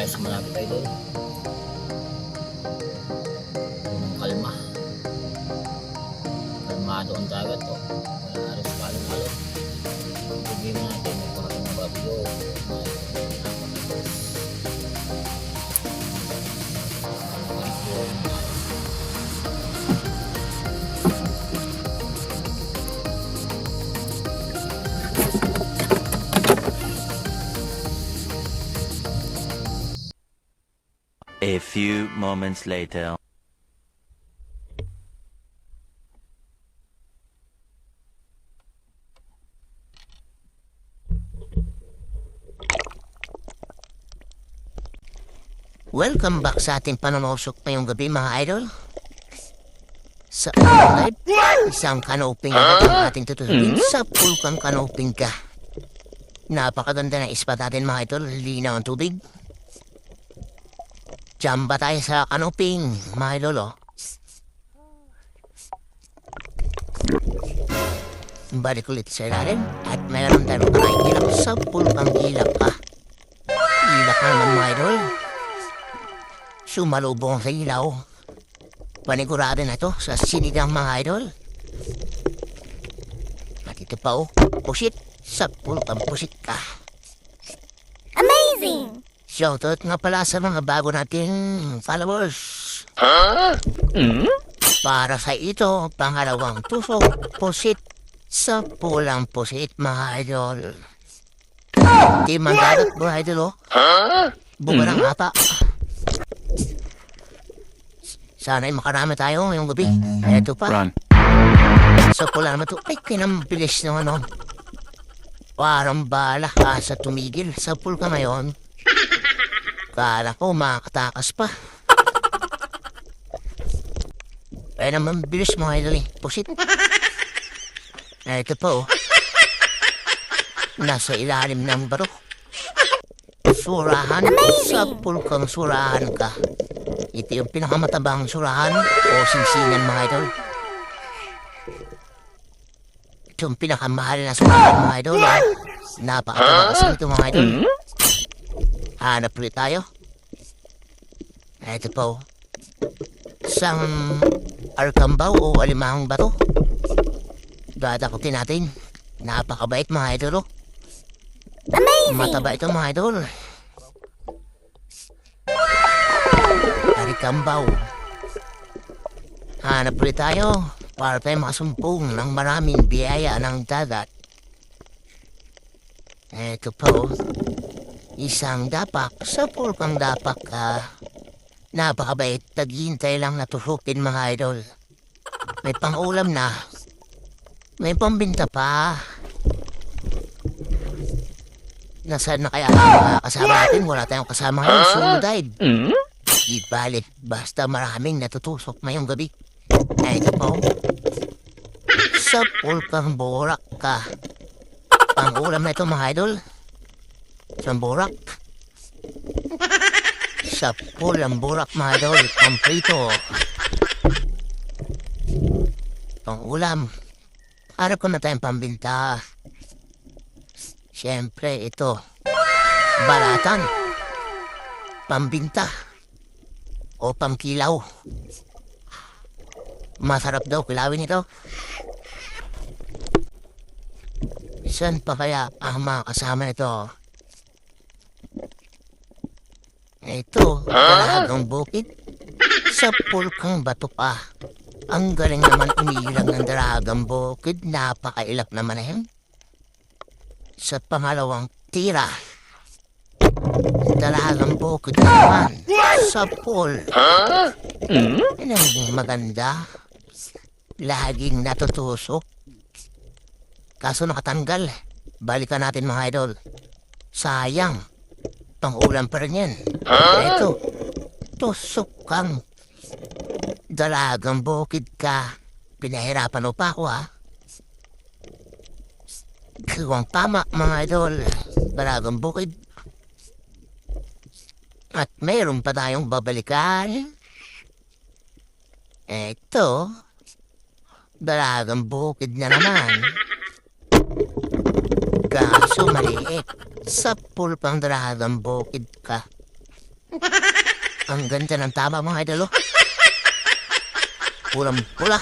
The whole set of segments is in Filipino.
tayo sa malapit idol. Ang kalma. Kalmado ang dagat oh. Wala aros palong-alon. Sabihin natin, may parating na bagyo. A few moments later. Welcome back sa ating panonosok ngayong gabi mga idol. Sa live, isang canoping agad ang ating tutusin sa pulkang canoping ka. Napakaganda ng ispat natin mga idol, linaw ang tubig. Diyan ba tayo sa canoping mga idol oh? Balik ulit sa ilalim at mayroon tayong ilak sa pulkang ilak ka. Ilak naman mga idol. Sumalubong sa ilaw. Panigurado na ito sa sinigang mga idol. At ito pa oh, pusit sa pulkang pusit ka. Amazing! Shoutout nga pala sa mga bago nating followers. Para sa ito, pangalawang tusok, pusit sa pulang pusit mga idol. Di man dagat mga idol oh. Bumarang ata. Sana'y makarami tayo ngayong gabi. Eto pa. Run. Sa pula naman ito. Ay, kinambilis naman nun. Parang bala sa tumigil sa pulka ngayon. Kala ko makatakas pa. Ay naman bilis mga idol eh. Pusit. Eto pa oh. Nasa ilalim ng baro. Surahan. Sa pulkang surahan ka. Ito yung pinakamatabang surahan o singsingan mga idol. Ito yung pinakamahal na surahan mga idol. Napakataba kasi ito mga idol. Hanap ulit tayo. Ito po. Isang arkambaw o alimahang bato. Dadakutin natin. Napakabait mga idol. Amazing! Mataba ito mga idol. Arikambaw. Hanap ulit tayo para tayo makasumpong ng maraming biyaya ng dagat. Ito po, isang dapak sa pulkang dapak napakabait, taghihintay lang na tusukin mga idol. May pang-ulam na, may pambinta pa. Nasaan na kaya ang kasama natin? Wala tayong kasama ngayon, solo dive. Ibalit, basta maraming natutusok ngayong gabi. Ay, ito po. Sa pulkang borak ka. Pang-ulam na ito mga idol. Sa borak. Sa pulang borak mga idol. Komplito. Pang-ulam. Harap ko na tayong pambinta. Siyempre, ito. Balatan. Pambinta. O pamkilaw. Masarap daw kilawin ito. Saan pa kaya ang mga kasama nito? Ito, dalagang bukid. Sa pulkang bato pa. Ang galing naman umiilag ng dalagang bukid. Napakailap naman na yan. Sa pangalawang tira. Dalagang bukid naman. Sa pool. Yan ang maganda. Laging natutusok. Kaso nakatanggal. Balikan natin mga idol. Sayang. Pang-ulam pa rin yan. Ito. Tusok kang. Dalagang bukid ka. Pinahirapan mo pa ako ha. Kawang tama mga idol. Dalagang bukid. At mayroon pa tayong babalikan. Eto. Dalagang bukid na naman. Kaso maliit. Sa pulpang dalagang bukid ka. Ang ganda ng tama mga idol, oh. Pulang pula.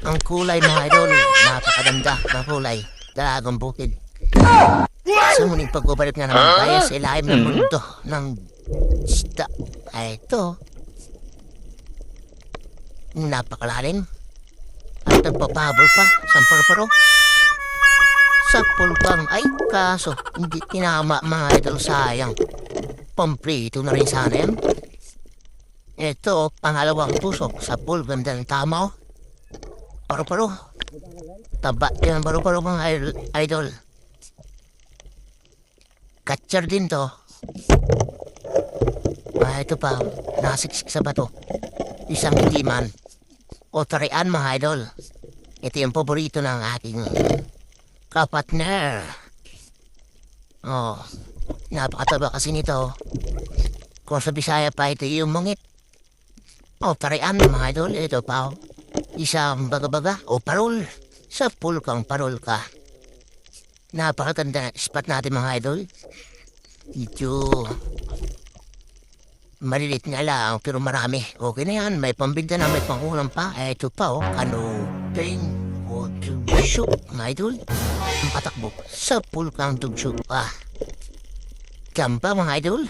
Ang kulay mga idol. Napakaganda ng kulay. Dalagang bukid. Sa muling pagbabalik nga naman tayo sa ilalim ng mundo ng isda. Ay ito. Napakalalim. At nagpapahabol pa sa paru-paro. Sa pulpang ay kaso hindi tinama mga idol, sayang. Pamprito na rin sana yan. Ito, pangalawang tusok sa pulgam ng tama, oh. Paru-paro. Taba yan ang paru-paro mga idol. Catcher din to. Ito pa, nasiksik sa bato. Isang itiman. O tarian mga idol. Ito yung paborito ng aking kapatner. Oh, napakataba kasi nito. Kung sa Bisaya pa, ito yung mungit. O tarian mga idol. Ito pa, oh. Isang baga-baga o parol. Sa pulkang parol ka. Napakaganda spot natin mga idol. Ito. Malilit nga lang pero marami. Okay na yan. May pambinta na, may pangulam pa. Ito pa, oh. Ano? Ting. O tugsyo. Mga idol. Ang patakbo sa pulkang tugsyo. Kampa mga idol.